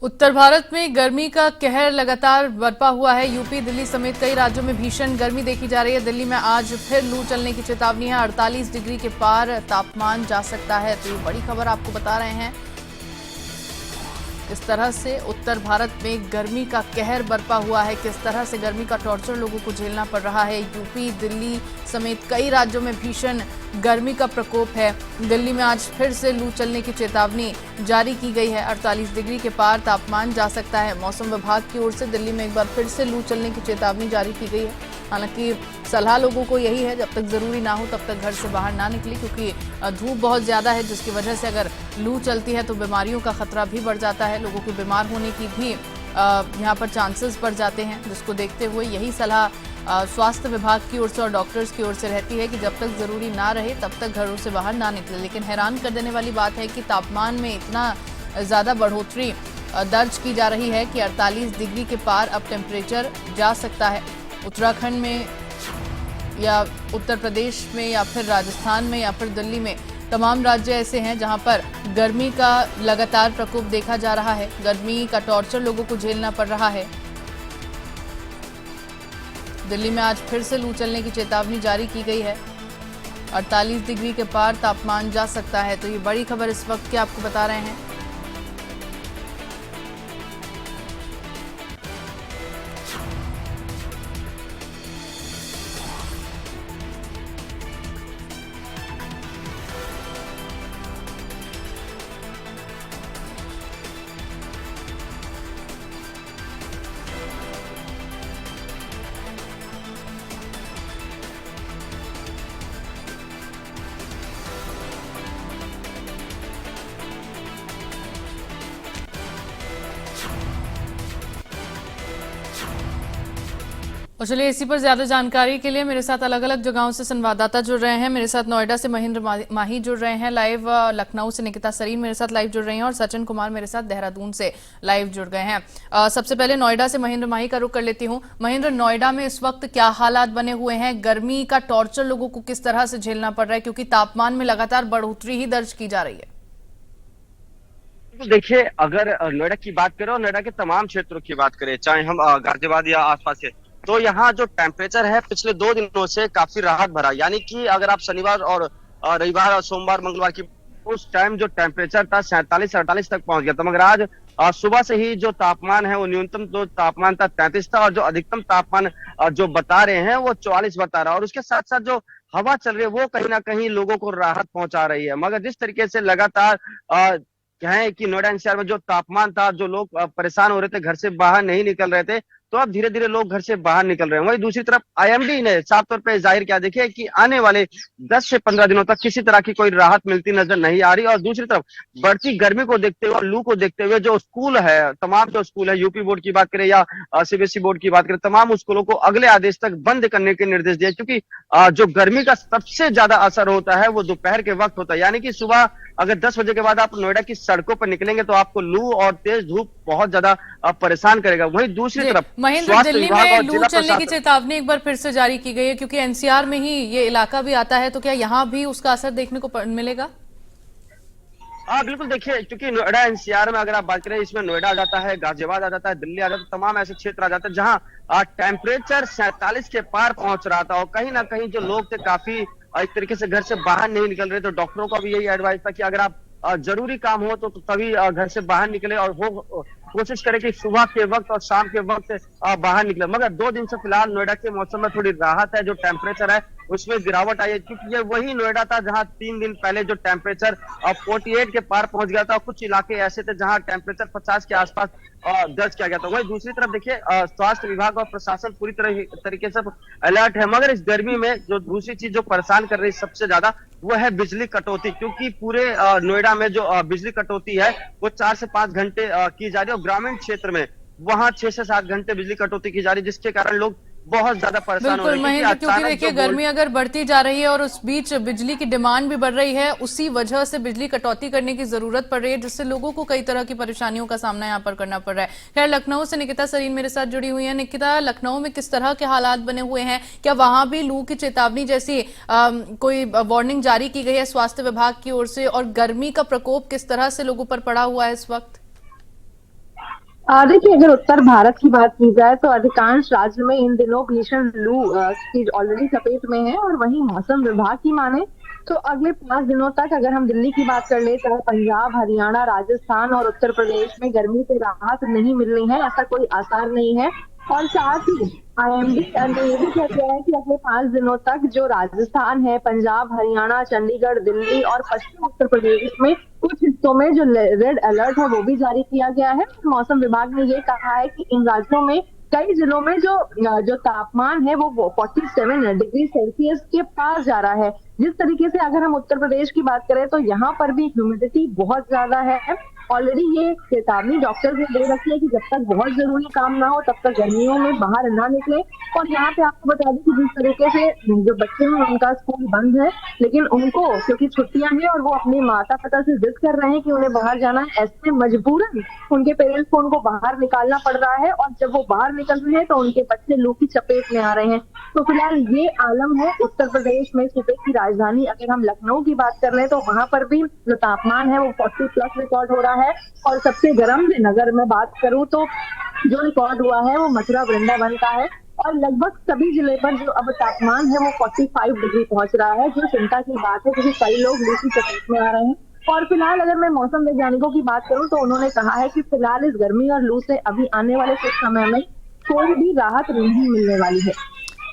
उत्तर भारत में गर्मी का कहर लगातार बरपा हुआ है। यूपी, दिल्ली समेत कई राज्यों में भीषण गर्मी देखी जा रही है। दिल्ली में आज फिर लू चलने की चेतावनी है। 48 डिग्री के पार तापमान जा सकता है। तो ये बड़ी खबर आपको बता रहे हैं। किस तरह से उत्तर भारत में गर्मी का कहर बरपा हुआ है, किस तरह से गर्मी का टॉर्चर लोगों को झेलना पड़ रहा है। यूपी, दिल्ली समेत कई राज्यों में भीषण गर्मी का प्रकोप है। दिल्ली में आज फिर से लू चलने की चेतावनी जारी की गई है। 48 डिग्री के पार तापमान जा सकता है। मौसम विभाग की ओर से दिल्ली में एक बार फिर से लू चलने की चेतावनी जारी की गई है। हालांकि सलाह लोगों को यही है, जब तक जरूरी ना हो तब तक घर से बाहर ना निकले, क्योंकि धूप बहुत ज्यादा है, जिसकी वजह से अगर लू चलती है तो बीमारियों का खतरा भी बढ़ जाता है। लोगों के बीमार होने की भी यहाँ पर चांसेस बढ़ जाते हैं, जिसको देखते हुए यही सलाह स्वास्थ्य विभाग की ओर से और डॉक्टर्स की ओर से रहती है कि जब तक जरूरी ना रहे तब तक घरों से बाहर ना निकले। लेकिन हैरान कर देने वाली बात है कि तापमान में इतना ज्यादा बढ़ोतरी दर्ज की जा रही है कि 48 डिग्री के पार अब टेम्परेचर जा सकता है। उत्तराखंड में या उत्तर प्रदेश में या फिर राजस्थान में या फिर दिल्ली में तमाम राज्य ऐसे हैं जहां पर गर्मी का लगातार प्रकोप देखा जा रहा है। गर्मी का टॉर्चर लोगों को झेलना पड़ रहा है। दिल्ली में आज फिर से लू चलने की चेतावनी जारी की गई है। 48 डिग्री के पार तापमान जा सकता है। तो ये बड़ी खबर इस वक्त की आपको बता रहे हैं। और चलिए इसी पर ज्यादा जानकारी के लिए मेरे साथ अलग अलग जगहों से संवाददाता जुड़ रहे हैं। मेरे साथ नोएडा से महेंद्र माही जुड़ रहे हैं लाइव, लखनऊ से निकिता सरीन मेरे साथ लाइव जुड़ रही हैं और सचिन कुमार मेरे साथ देहरादून से लाइव जुड़ गए हैं। सबसे पहले नोएडा से महेंद्र माही का रुख कर लेती हूँ। महेंद्र, नोएडा में इस वक्त क्या हालात बने हुए हैं? गर्मी का टॉर्चर लोगों को किस तरह से झेलना पड़ रहा है, क्योंकि तापमान में लगातार बढ़ोतरी ही दर्ज की जा रही है? तो देखिए, अगर नोएडा की बात करें और नोएडा के तमाम क्षेत्रों की बात करें, चाहे हम गाजियाबाद या आसपास के, तो यहाँ जो टेम्परेचर है पिछले 2 दिनों से काफी राहत भरा। यानी कि अगर आप शनिवार और रविवार और सोमवार मंगलवार की, उस टाइम जो टेम्परेचर था 47-48 तक पहुंच गया था। मगर आज सुबह से ही जो तापमान है, वो न्यूनतम जो तापमान था 33 था और जो अधिकतम तापमान जो बता रहे हैं वो 44 बता रहा है। और उसके साथ साथ जो हवा चल रही है वो कहीं ना कहीं लोगों को राहत पहुंचा रही है। मगर जिस तरीके से लगातार है कि नोएडा एनसीआर में जो तापमान था, जो लोग परेशान हो रहे थे, घर से बाहर नहीं निकल रहे थे, तो अब धीरे धीरे लोग घर से बाहर निकल रहे हैं। वहीं दूसरी तरफ आईएमडी ने साफ तौर पे जाहिर किया, देखिए, कि आने वाले 10 से 15 दिनों तक किसी तरह की कोई राहत मिलती नजर नहीं आ रही। और दूसरी तरफ बढ़ती गर्मी को देखते हुए और लू को देखते हुए जो स्कूल है, तमाम जो स्कूल है, यूपी बोर्ड की बात करें या सीबीएसई बोर्ड की बात करें, तमाम स्कूलों को अगले आदेश तक बंद करने के निर्देश दिए। क्योंकि जो गर्मी का सबसे ज्यादा असर होता है वो दोपहर के वक्त होता है। यानी कि सुबह अगर 10 बजे के बाद आप नोएडा की सड़कों पर निकलेंगे तो आपको लू और तेज धूप बहुत ज्यादा परेशान करेगा। वहीं दूसरी तरफ महेंद्र, दिल्ली में लू चलने की चेतावनी एक बार फिर से जारी की गई है, क्योंकि एनसीआर में ही ये इलाका भी आता है। तो क्या यहाँ भी उसका असर देखने को मिलेगा? हाँ बिल्कुल, देखिए, क्योंकि नोएडा एनसीआर में अगर आप बात करें, इसमें नोएडा आ जाता है, गाजियाबाद आ जाता है, दिल्ली आ जाता है, तमाम ऐसे क्षेत्र आ जाते हैं जहां टेम्परेचर 47 के पार पहुंच रहा था। और कहीं ना कहीं जो लोग थे काफी एक तरीके से घर से बाहर नहीं निकल रहे। तो डॉक्टरों का भी यही एडवाइस था कि अगर आप जरूरी काम हो तो तभी घर से बाहर निकले और वो कोशिश करें कि सुबह के वक्त और शाम के वक्त बाहर निकले। मगर 2 दिन से फिलहाल नोएडा के मौसम में थोड़ी राहत है। जो टेम्परेचर है उसमें गिरावट आई है, क्योंकि ये वही नोएडा था जहां 3 दिन पहले जो टेम्परेचर 48 के पार पहुंच गया था। कुछ इलाके ऐसे थे जहां टेम्परेचर 50 के आसपास दर्ज किया गया था। वही दूसरी तरफ देखिए, स्वास्थ्य विभाग और प्रशासन पूरी तरीके से अलर्ट है। मगर इस गर्मी में जो दूसरी चीज जो परेशान कर रही है सबसे ज्यादा, वो है बिजली कटौती। क्योंकि पूरे नोएडा में जो बिजली कटौती है वो 4 से 5 घंटे की जा रही है और ग्रामीण क्षेत्र में वहां 6 से 7 घंटे बिजली कटौती की जा रही है, जिसके कारण लोग बहुत ज्यादा परेशान हो रहे बिल्कुल महेंद्र, क्योंकि देखिए गर्मी अगर बढ़ती जा रही है और उस बीच बिजली की डिमांड भी बढ़ रही है, उसी वजह से बिजली कटौती करने की जरूरत पड़ रही है, जिससे लोगों को कई तरह की परेशानियों का सामना यहाँ पर करना पड़ रहा है। खैर, लखनऊ से निकिता सरीन मेरे साथ जुड़ी हुई है। निकिता, लखनऊ में किस तरह के हालात बने हुए हैं? क्या वहां भी लू की चेतावनी जैसी कोई वार्निंग जारी की गई है स्वास्थ्य विभाग की ओर से? और गर्मी का प्रकोप किस तरह से लोगों पर पड़ा हुआ है इस वक्त? देखिए, अगर उत्तर भारत की बात की जाए तो अधिकांश राज्य में इन दिनों भीषण लू की ऑलरेडी चपेट में है। और वहीं मौसम विभाग की माने तो अगले 5 दिनों तक, अगर हम दिल्ली की बात कर ले, चाहे पंजाब, हरियाणा, राजस्थान और उत्तर प्रदेश में गर्मी से राहत नहीं मिलनी है, ऐसा कोई आसार नहीं है। और साथ ही आईएमडी ने ये भी कह दिया है कि अगले 5 दिनों तक जो राजस्थान है, पंजाब, हरियाणा, चंडीगढ़, दिल्ली और पश्चिम उत्तर प्रदेश में कुछ हिस्सों में जो रेड अलर्ट है वो भी जारी किया गया है। मौसम विभाग ने ये कहा है कि इन राज्यों में कई जिलों में जो जो तापमान है वो 47 डिग्री सेल्सियस के पास जा रहा है। जिस तरीके से अगर हम उत्तर प्रदेश की बात करें तो यहाँ पर भी ह्यूमिडिटी बहुत ज्यादा है। ऑलरेडी ये चेतावनी डॉक्टर्स ने दे रखी है कि जब तक बहुत जरूरी काम ना हो तब तक गर्मियों में बाहर ना निकले। और यहाँ पे आपको बता दें कि जिस तरीके से जो बच्चे हैं उनका स्कूल बंद है, लेकिन उनको क्योंकि छुट्टियां हैं और वो अपने माता पिता से जिद कर रहे हैं कि उन्हें बाहर जाना है, ऐसे में मजबूरन उनके पेरेंट्स को उनको बाहर निकालना पड़ रहा है। और जब वो बाहर निकल रहे हैं तो उनके बच्चे लू की चपेट में आ रहे हैं। तो फिलहाल ये आलम है उत्तर प्रदेश में। सूबे की राजधानी अगर हम लखनऊ की बात कर लें तो वहां पर भी जो तापमान है वो 40+ रिकॉर्ड हो रहा है। और सबसे गर्म दिन अगर मैं बात करूं तो जो रिकॉर्ड हुआ है वो मथुरा वृंदावन का है। और लगभग सभी जिले पर जो अब तापमान है वो 45 डिग्री पहुंच रहा है, जो चिंता की बात है क्योंकि कई लोग लू की चपेट में आ रहे हैं। और फिलहाल अगर मैं मौसम वैज्ञानिकों की बात करूं तो उन्होंने कहा है कि फिलहाल इस गर्मी और लू से अभी आने वाले कुछ समय में कोई भी राहत नहीं मिलने वाली है।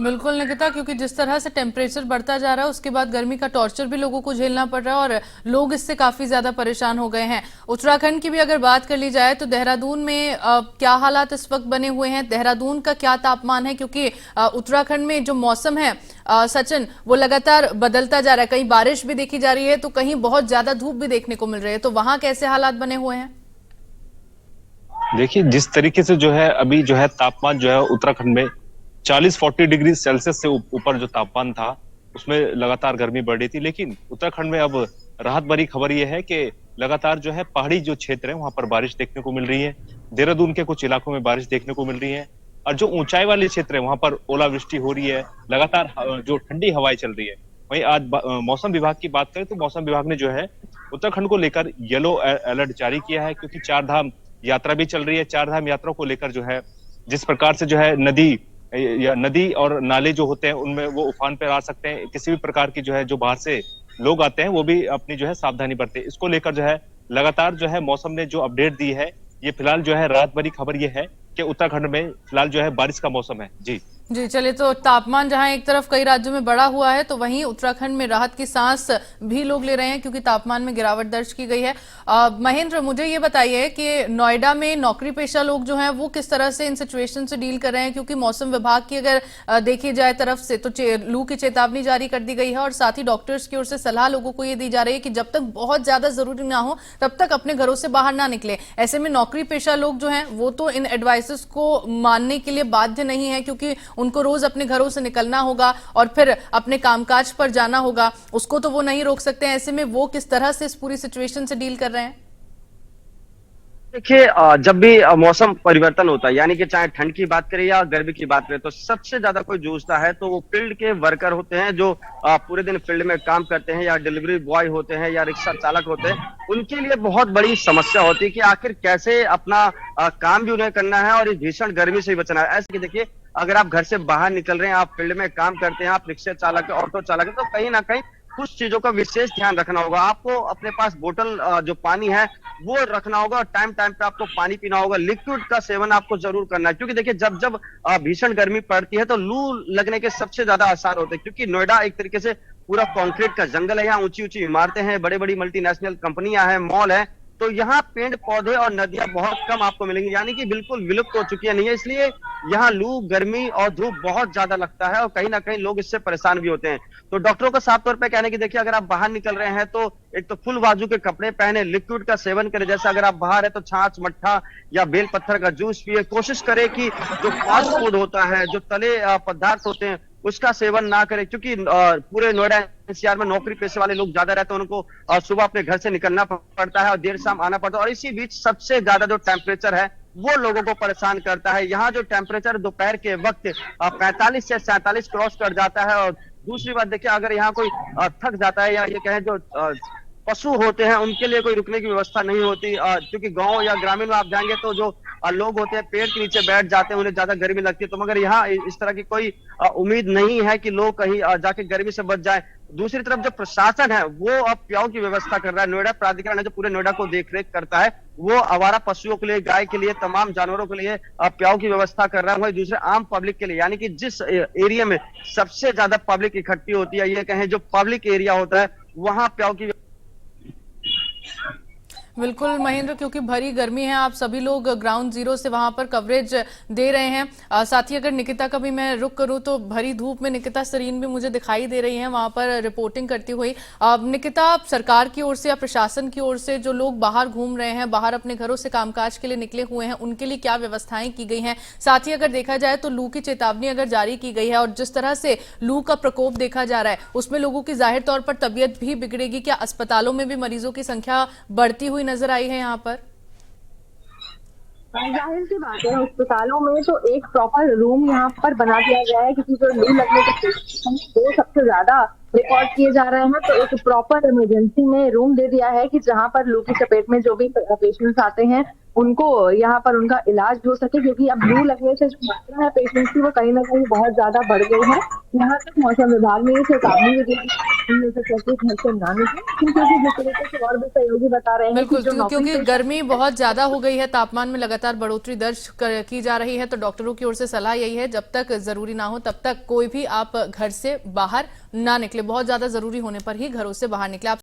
बिल्कुल निकिता, क्योंकि जिस तरह से टेम्परेचर बढ़ता जा रहा है उसके बाद गर्मी का टॉर्चर भी लोगों को झेलना पड़ रहा है और लोग इससे काफी ज्यादा परेशान हो गए हैं। उत्तराखंड की भी अगर बात कर ली जाए तो देहरादून में क्या हालात इस वक्त बने हुए हैं, देहरादून का क्या तापमान है, क्योंकि उत्तराखंड में जो मौसम है सचिन वो लगातार बदलता जा रहा है, कहीं बारिश भी देखी जा रही है तो कहीं बहुत ज्यादा धूप भी देखने को मिल रही है, तो वहां कैसे हालात बने हुए हैं? देखिए, जिस तरीके से जो है अभी जो है तापमान जो है उत्तराखंड में 40-40 डिग्री सेल्सियस से ऊपर जो तापमान था उसमें लगातार गर्मी बढ़ रही थी। लेकिन उत्तराखंड में अब राहत भरी खबर यह है कि लगातार जो है पहाड़ी जो क्षेत्र है वहां पर बारिश देखने को मिल रही है। देहरादून के कुछ इलाकों में बारिश देखने को मिल रही है और जो ऊंचाई वाले क्षेत्र है वहां पर ओलावृष्टि हो रही है। लगातार जो ठंडी हवाएं चल रही है। वहीं आज मौसम विभाग की बात करें तो मौसम विभाग ने जो है उत्तराखंड को लेकर येलो अलर्ट जारी किया है, क्योंकि चार धाम यात्रा भी चल रही है। चार धाम यात्रा को लेकर जो है जिस प्रकार से जो है नदी और नाले जो होते हैं उनमें वो उफान पर आ सकते हैं। किसी भी प्रकार की जो है जो बाहर से लोग आते हैं वो भी अपनी जो है सावधानी बरते। इसको लेकर जो है लगातार जो है मौसम ने जो अपडेट दी है, ये फिलहाल जो है राहत भरी खबर ये है कि उत्तराखंड में फिलहाल जो है बारिश का मौसम है। जी जी चलिए, तो तापमान जहां एक तरफ कई राज्यों में बढ़ा हुआ है तो वहीं उत्तराखंड में राहत की सांस भी लोग ले रहे हैं क्योंकि तापमान में गिरावट दर्ज की गई है। महेंद्र, मुझे ये बताइए कि नोएडा में नौकरी पेशा लोग जो हैं वो किस तरह से इन सिचुएशन से डील कर रहे हैं, क्योंकि मौसम विभाग की अगर देखी जाए तरफ से तो लू की चेतावनी जारी कर दी गई है और साथ ही डॉक्टर्स की ओर से सलाह लोगों को ये दी जा रही है कि जब तक बहुत ज्यादा जरूरी ना हो तब तक अपने घरों से बाहर ना निकले। ऐसे में नौकरी पेशा लोग जो हैं वो तो इन एडवाइसेस को मानने के लिए बाध्य नहीं है, क्योंकि उनको रोज अपने घरों से निकलना होगा और फिर अपने कामकाज पर जाना होगा, उसको तो वो नहीं रोक सकते हैं। ऐसे में वो किस तरह से इस पूरी सिचुएशन से डील कर रहे हैं? देखिए, जब भी मौसम परिवर्तन होता है, यानी कि चाहे ठंड की बात करें या गर्मी की बात करें, तो सबसे ज्यादा कोई जूझता है तो वो फील्ड के वर्कर होते हैं जो पूरे दिन फील्ड में काम करते हैं, या डिलीवरी बॉय होते हैं या रिक्शा चालक होते हैं। उनके लिए बहुत बड़ी समस्या होती है कि आखिर कैसे अपना काम भी उन्हें करना है और इस भीषण गर्मी से भी बचना है। ऐसे कि देखिए, अगर आप घर से बाहर निकल रहे हैं, आप फील्ड में काम करते हैं, आप रिक्शा चालक है, ऑटो चालक है, तो कहीं ना कहीं कुछ चीजों का विशेष ध्यान रखना होगा। आपको अपने पास बोतल जो पानी है वो रखना होगा और टाइम टाइम पे आपको पानी पीना होगा। लिक्विड का सेवन आपको जरूर करना है, क्योंकि देखिए जब जब भीषण गर्मी पड़ती है तो लू लगने के सबसे ज्यादा आसार होते हैं। क्योंकि नोएडा एक तरीके से पूरा कंक्रीट का जंगल है, यहाँ ऊंची ऊंची इमारतें हैं, बड़े बड़ी मल्टीनेशनल कंपनियां हैं, मॉल है, तो यहाँ पेड़ पौधे और नदियां बहुत कम आपको मिलेंगी, यानी कि बिल्कुल विलुप्त हो चुकी है नहीं है। इसलिए यहाँ लू, गर्मी और धूप बहुत ज्यादा लगता है और कहीं ना कहीं लोग इससे परेशान भी होते हैं। तो डॉक्टरों का साफ तौर पे कहना कि देखिए, अगर आप बाहर निकल रहे हैं तो एक तो फुल बाजू के कपड़े पहने, लिक्विड का सेवन करें। जैसे अगर आप बाहर है तो छाछ, मट्ठा या बेल पत्थर का जूस पिए। कोशिश करें कि जो फास्ट फूड होता है, जो तले पदार्थ होते हैं, उसका सेवन ना करें, क्योंकि पूरे नोएडा एनसीआर में नौकरी पेशे वाले लोग ज्यादा रहते हैं, उनको सुबह अपने घर से निकलना पड़ता है और देर शाम आना पड़ता है। और इसी बीच सबसे ज्यादा जो टेम्परेचर है वो लोगों को परेशान करता है। यहाँ जो टेम्परेचर दोपहर के वक्त 45 से 47 क्रॉस कर जाता है। और दूसरी बात देखिए, अगर यहाँ कोई थक जाता है या ये कहें जो पशु होते हैं उनके लिए कोई रुकने की व्यवस्था नहीं होती, क्योंकि गांव या ग्रामीण में आप जाएंगे तो जो लोग होते हैं पेड़ के नीचे बैठ जाते हैं, उन्हें ज्यादा गर्मी लगती है। तो मगर यहाँ इस तरह की कोई उम्मीद नहीं है कि लोग कहीं जाके गर्मी से बच जाए। दूसरी तरफ जो प्रशासन है वो अब प्याऊ की व्यवस्था कर रहा है। नोएडा प्राधिकरण है जो पूरे नोएडा को देख रेख करता है, वो आवारा पशुओं के लिए, गाय के लिए, तमाम जानवरों के लिए प्याऊ की व्यवस्था कर रहा है। वही दूसरे आम पब्लिक के लिए, यानी कि जिस एरिया में सबसे ज्यादा पब्लिक इकट्ठी होती है, ये कहें जो पब्लिक एरिया होता है, वहां प्याऊ की बिल्कुल महेंद्र, क्योंकि भरी गर्मी है, आप सभी लोग ग्राउंड जीरो से वहां पर कवरेज दे रहे हैं। साथ ही अगर निकिता का भी मैं रुख करूं तो भरी धूप में निकिता सरीन भी मुझे दिखाई दे रही हैं वहां पर रिपोर्टिंग करती हुई। निकिता, सरकार की ओर से या प्रशासन की ओर से जो लोग बाहर घूम रहे हैं, बाहर अपने घरों से कामकाज के लिए निकले हुए हैं, उनके लिए क्या व्यवस्थाएं की गई हैं? साथ ही अगर देखा जाए तो लू की चेतावनी अगर जारी की गई है और जिस तरह से लू का प्रकोप देखा जा रहा है, उसमें लोगों की जाहिर तौर पर तबीयत भी बिगड़ेगी। क्या अस्पतालों में भी मरीजों की संख्या बढ़ती हुई नजर आई है यहाँ पर? जाहिर सी बात है, अस्पतालों में तो एक प्रॉपर रूम यहाँ पर बना दिया गया है, क्योंकि जो लू लगने के केसेस वो सबसे ज्यादा रिकॉर्ड किए जा रहे हैं। तो एक प्रॉपर इमरजेंसी में रूम दे दिया है कि जहाँ पर लू की चपेट में जो भी पेशेंट्स आते हैं उनको यहाँ पर उनका इलाज हो सके, क्योंकि अब लू लगने से जो मात्रा है पेशेंट्स की वो कहीं ना कहीं बहुत ज्यादा बढ़ गई है। यहाँ तक मौसम विभाग ने ये चेतावनी भी दी है घर से ना निकले, क्योंकि जिस तरीके से और भी सहयोगी बता रहे हैं बिल्कुल, कि क्योंकि गर्मी बहुत ज्यादा हो गई है, तापमान में लगातार बढ़ोतरी दर्ज की जा रही है। तो डॉक्टरों की ओर से सलाह यही है, जब तक जरूरी ना हो तब तक कोई भी आप घर से बाहर ना निकले, बहुत ज्यादा जरूरी होने पर ही घरों से बाहर निकले।